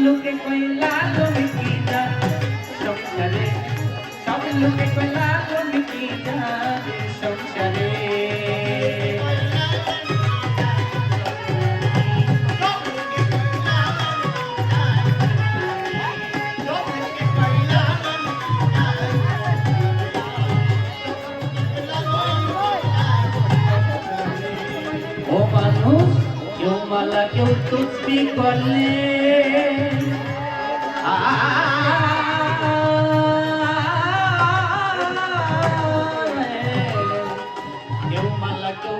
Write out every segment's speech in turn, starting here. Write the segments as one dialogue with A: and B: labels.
A: লোকে কইলা তুমি কি যা সংসারে সব লোকে কইলা তুমি কি যা সংসারে ও মানুষ কেউ মালা কেউ তুসবি করলে কেউ মালা কেউ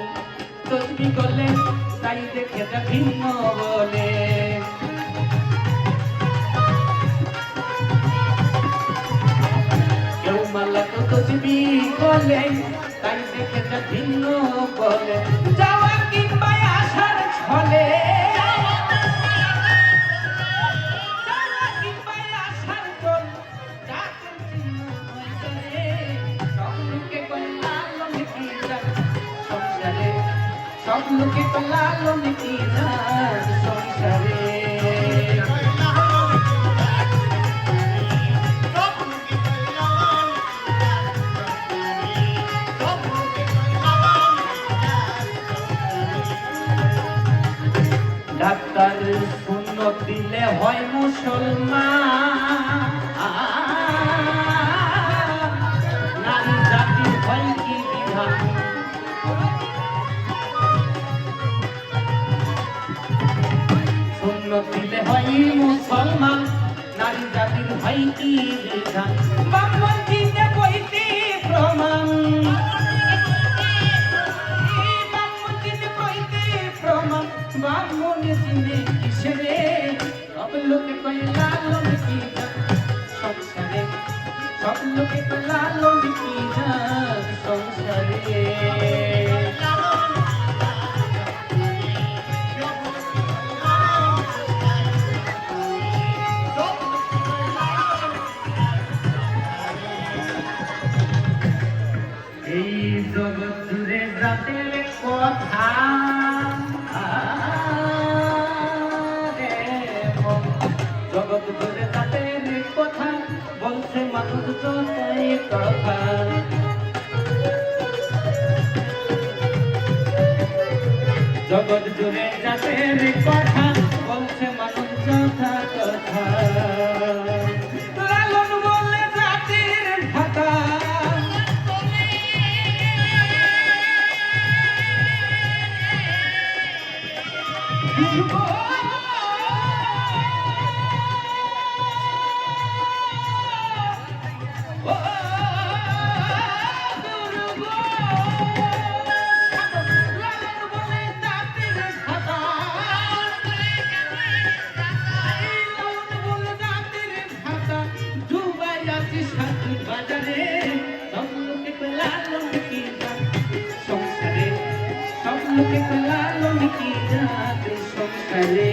A: তুসবি করলে তাই দেখে যা ভিন্ন বলে কেউ মালা কেউ তুসবি করলে তাই দেখে যা ভিন্ন বলে যাওয়া কিংবা আসার ছলে সব লোকে কলালো নাকি সংসারে ডাক্তার শূন্য দিলে হয় মুসলমান নারী জাতির হয় কি বিধান শূন্য দিলে হয় মুসলমান নারী জাতির হয় কি বিধান ব্রাহ্মণ দিতে বইতে প্রমাণ ব্রাহ্মণ দিনে কিসেরে সব লোকে কইলা কি সংসারে সব লোকে কইলা কি সংসারে এই জগৎ জুড়ে জাতের কথা জগৎ জুড়ে জাতের কথা বলছে মানুষ যতই কথা জগৎ জুড়ে জাতের কথা বলছে মানুষ যথা কথা লালন বলে জাতির ভাতা বাজারে সব লোকে পেলালো কি সংসারে সব লোকে পেলালো কি সংসারে